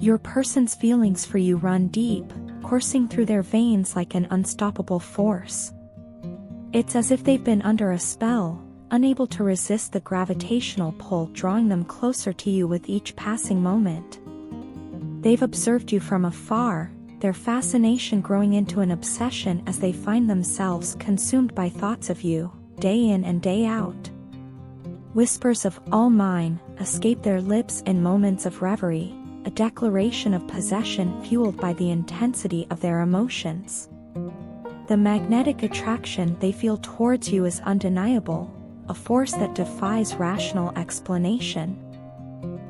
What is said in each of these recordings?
Your person's feelings for you run deep, coursing through their veins like an unstoppable force. It's as if they've been under a spell, unable to resist the gravitational pull drawing them closer to you with each passing moment. They've observed you from afar, their fascination growing into an obsession as they find themselves consumed by thoughts of you, day in and day out. Whispers of "all mine" escape their lips in moments of reverie, a declaration of possession fueled by the intensity of their emotions. The magnetic attraction they feel towards you is undeniable, a force that defies rational explanation.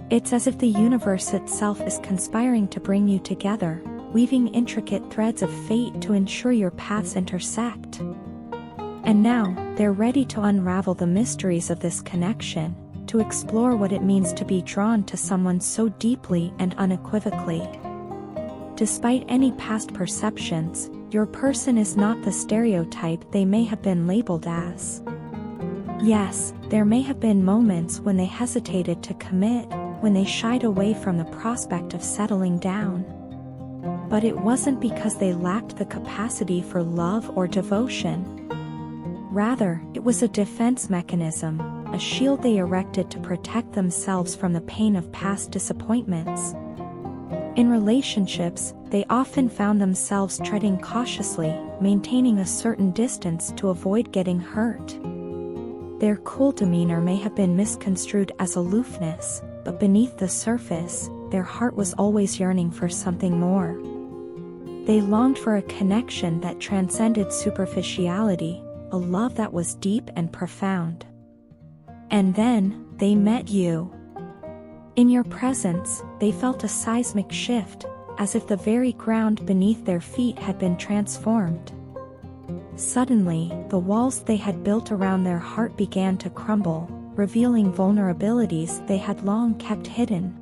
It's as if the universe itself is conspiring to bring you together, weaving intricate threads of fate to ensure your paths intersect. And now, they're ready to unravel the mysteries of this connection, to explore what it means to be drawn to someone so deeply and unequivocally. Despite any past perceptions, your person is not the stereotype they may have been labeled as. Yes, there may have been moments when they hesitated to commit, when they shied away from the prospect of settling down. But it wasn't because they lacked the capacity for love or devotion. Rather, it was a defense mechanism, a shield they erected to protect themselves from the pain of past disappointments. In relationships, they often found themselves treading cautiously, maintaining a certain distance to avoid getting hurt. Their cool demeanor may have been misconstrued as aloofness, but beneath the surface, their heart was always yearning for something more. They longed for a connection that transcended superficiality, a love that was deep and profound. And then, they met you. In your presence, they felt a seismic shift, as if the very ground beneath their feet had been transformed. Suddenly, the walls they had built around their heart began to crumble, revealing vulnerabilities they had long kept hidden.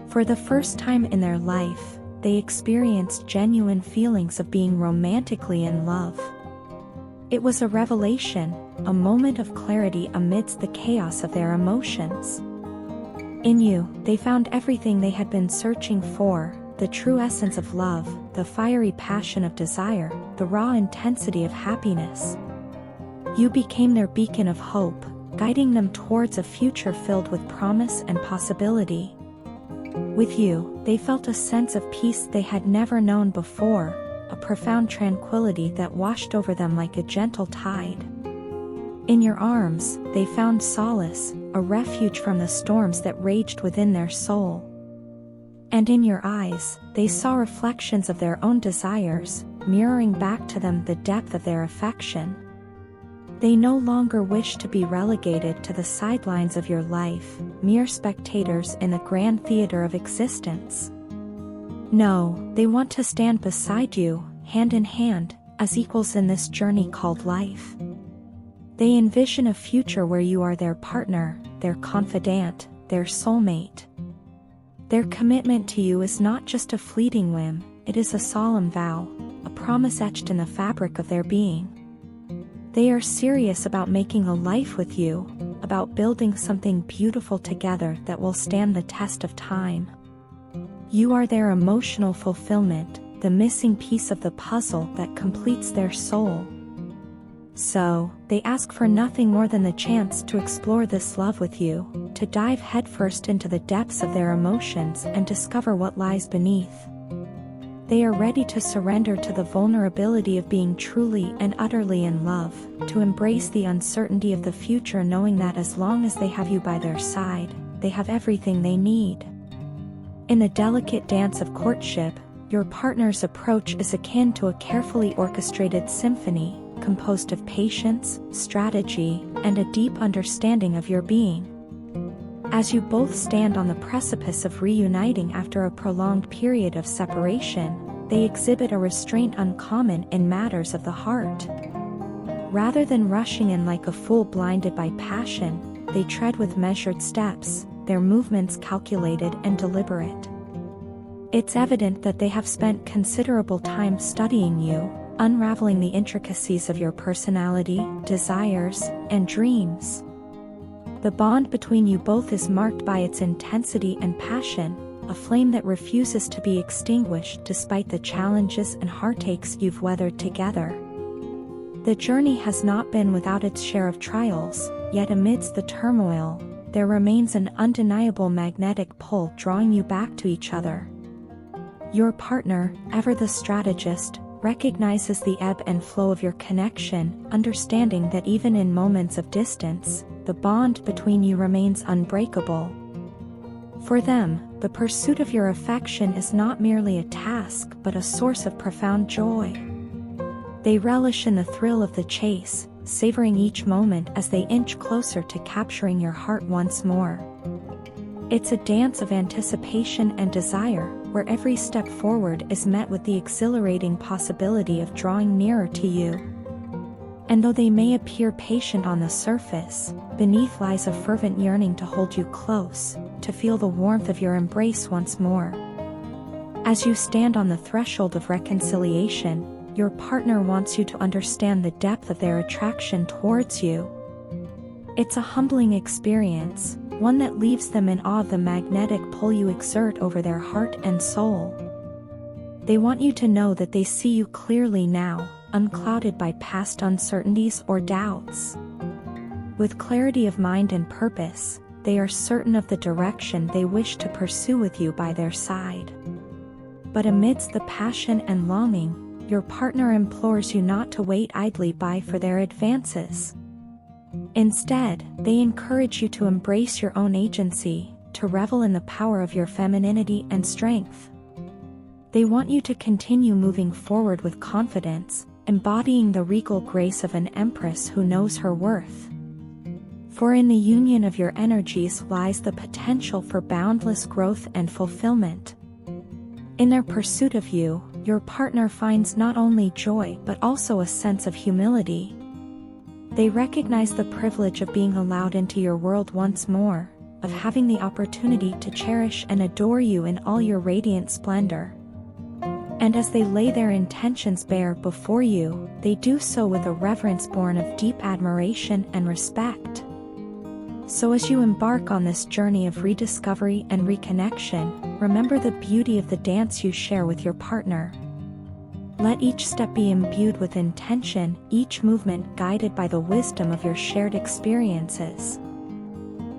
For the first time in their life, they experienced genuine feelings of being romantically in love. It was a revelation, a moment of clarity amidst the chaos of their emotions. In you, they found everything they had been searching for, the true essence of love, the fiery passion of desire, the raw intensity of happiness. You became their beacon of hope, guiding them towards a future filled with promise and possibility. With you, they felt a sense of peace they had never known before, a profound tranquility that washed over them like a gentle tide. In your arms, they found solace, a refuge from the storms that raged within their soul. And in your eyes, they saw reflections of their own desires, mirroring back to them the depth of their affection. They no longer wished to be relegated to the sidelines of your life, mere spectators in the grand theater of existence. No, they want to stand beside you, hand in hand, as equals in this journey called life. They envision a future where you are their partner, their confidant, their soulmate. Their commitment to you is not just a fleeting whim, it is a solemn vow, a promise etched in the fabric of their being. They are serious about making a life with you, about building something beautiful together that will stand the test of time. You are their emotional fulfillment, the missing piece of the puzzle that completes their soul. So, they ask for nothing more than the chance to explore this love with you, to dive headfirst into the depths of their emotions and discover what lies beneath. They are ready to surrender to the vulnerability of being truly and utterly in love, to embrace the uncertainty of the future knowing that as long as they have you by their side, they have everything they need. In the delicate dance of courtship, your partner's approach is akin to a carefully orchestrated symphony, composed of patience, strategy, and a deep understanding of your being. As you both stand on the precipice of reuniting after a prolonged period of separation, they exhibit a restraint uncommon in matters of the heart. Rather than rushing in like a fool blinded by passion, they tread with measured steps, their movements calculated and deliberate. It's evident that they have spent considerable time studying you, unraveling the intricacies of your personality, desires, and dreams. The bond between you both is marked by its intensity and passion, a flame that refuses to be extinguished despite the challenges and heartaches you've weathered together. The journey has not been without its share of trials, yet amidst the turmoil, there remains an undeniable magnetic pull drawing you back to each other. Your partner, ever the strategist, recognizes the ebb and flow of your connection, understanding that even in moments of distance, the bond between you remains unbreakable. For them, the pursuit of your affection is not merely a task but a source of profound joy. They relish in the thrill of the chase, savoring each moment as they inch closer to capturing your heart once more. It's a dance of anticipation and desire, where every step forward is met with the exhilarating possibility of drawing nearer to you. And though they may appear patient on the surface, beneath lies a fervent yearning to hold you close, to feel the warmth of your embrace once more. As you stand on the threshold of reconciliation, your partner wants you to understand the depth of their attraction towards you. It's a humbling experience, one that leaves them in awe of the magnetic pull you exert over their heart and soul. They want you to know that they see you clearly now, unclouded by past uncertainties or doubts. With clarity of mind and purpose, they are certain of the direction they wish to pursue with you by their side. But amidst the passion and longing, your partner implores you not to wait idly by for their advances. Instead, they encourage you to embrace your own agency, to revel in the power of your femininity and strength. They want you to continue moving forward with confidence, embodying the regal grace of an empress who knows her worth. For in the union of your energies lies the potential for boundless growth and fulfillment. In their pursuit of you, your partner finds not only joy but also a sense of humility. They recognize the privilege of being allowed into your world once more, of having the opportunity to cherish and adore you in all your radiant splendor. And as they lay their intentions bare before you, they do so with a reverence born of deep admiration and respect. So as you embark on this journey of rediscovery and reconnection, remember the beauty of the dance you share with your partner. Let each step be imbued with intention, each movement guided by the wisdom of your shared experiences.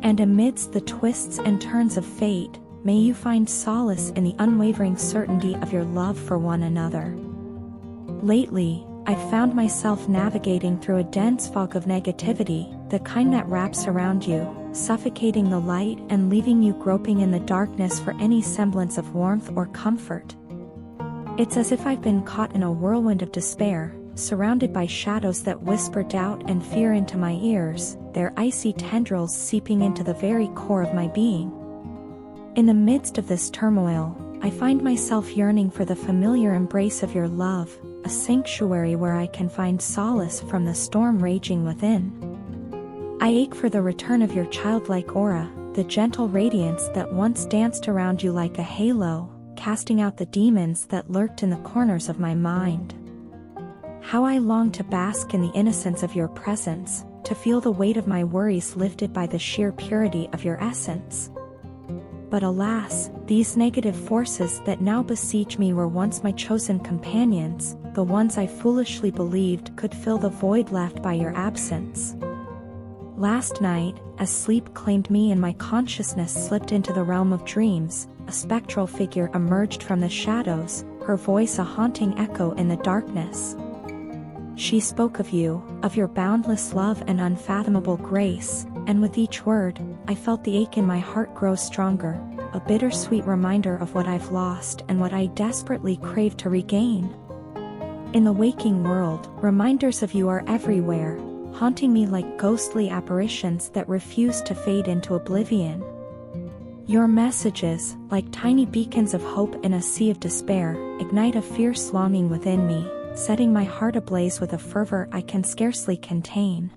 And amidst the twists and turns of fate, may you find solace in the unwavering certainty of your love for one another. Lately, I've found myself navigating through a dense fog of negativity, the kind that wraps around you, suffocating the light and leaving you groping in the darkness for any semblance of warmth or comfort. It's as if I've been caught in a whirlwind of despair, surrounded by shadows that whisper doubt and fear into my ears, their icy tendrils seeping into the very core of my being. In the midst of this turmoil, I find myself yearning for the familiar embrace of your love, a sanctuary where I can find solace from the storm raging within. I ache for the return of your childlike aura, the gentle radiance that once danced around you like a halo, casting out the demons that lurked in the corners of my mind. How I long to bask in the innocence of your presence, to feel the weight of my worries lifted by the sheer purity of your essence. But alas, these negative forces that now besiege me were once my chosen companions, the ones I foolishly believed could fill the void left by your absence. Last night, as sleep claimed me and my consciousness slipped into the realm of dreams, a spectral figure emerged from the shadows, her voice a haunting echo in the darkness. She spoke of you, of your boundless love and unfathomable grace, and with each word, I felt the ache in my heart grow stronger, a bittersweet reminder of what I've lost and what I desperately crave to regain. In the waking world, reminders of you are everywhere, haunting me like ghostly apparitions that refuse to fade into oblivion. Your messages, like tiny beacons of hope in a sea of despair, ignite a fierce longing within me, setting my heart ablaze with a fervor I can scarcely contain.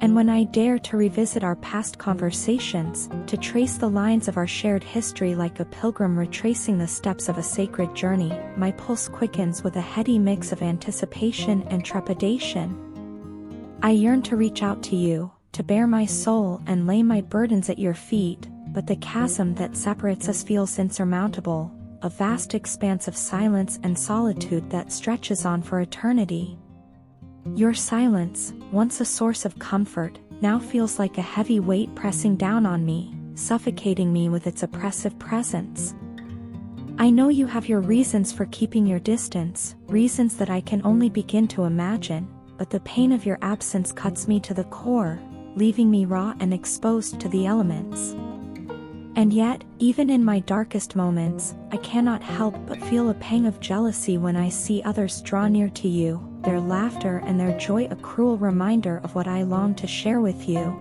And when I dare to revisit our past conversations, to trace the lines of our shared history like a pilgrim retracing the steps of a sacred journey, my pulse quickens with a heady mix of anticipation and trepidation. I yearn to reach out to you, to bare my soul and lay my burdens at your feet, but the chasm that separates us feels insurmountable, a vast expanse of silence and solitude that stretches on for eternity. Your silence, once a source of comfort, now feels like a heavy weight pressing down on me, suffocating me with its oppressive presence. I know you have your reasons for keeping your distance, reasons that I can only begin to imagine, but the pain of your absence cuts me to the core, leaving me raw and exposed to the elements. And yet, even in my darkest moments, I cannot help but feel a pang of jealousy when I see others draw near to you, their laughter and their joy a cruel reminder of what I long to share with you.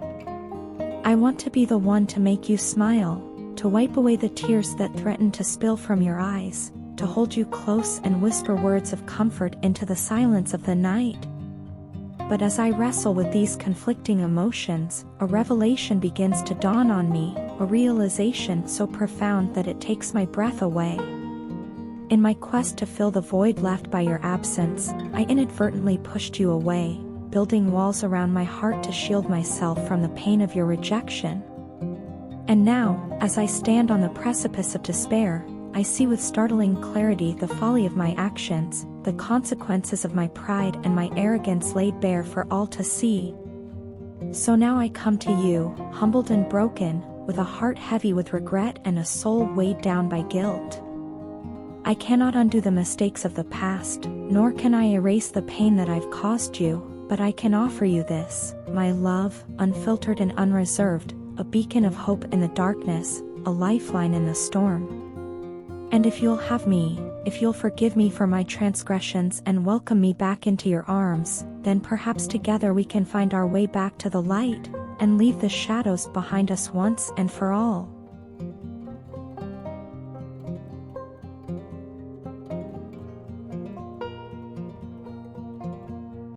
I want to be the one to make you smile, to wipe away the tears that threaten to spill from your eyes, to hold you close and whisper words of comfort into the silence of the night. But as I wrestle with these conflicting emotions, a revelation begins to dawn on me, a realization so profound that it takes my breath away. In my quest to fill the void left by your absence, I inadvertently pushed you away, building walls around my heart to shield myself from the pain of your rejection. And now, as I stand on the precipice of despair, I see with startling clarity the folly of my actions, the consequences of my pride and my arrogance laid bare for all to see. So now I come to you, humbled and broken, with a heart heavy with regret and a soul weighed down by guilt. I cannot undo the mistakes of the past, nor can I erase the pain that I've caused you, but I can offer you this, my love, unfiltered and unreserved, a beacon of hope in the darkness, a lifeline in the storm. And if you'll have me, if you'll forgive me for my transgressions and welcome me back into your arms, then perhaps together we can find our way back to the light, and leave the shadows behind us once and for all.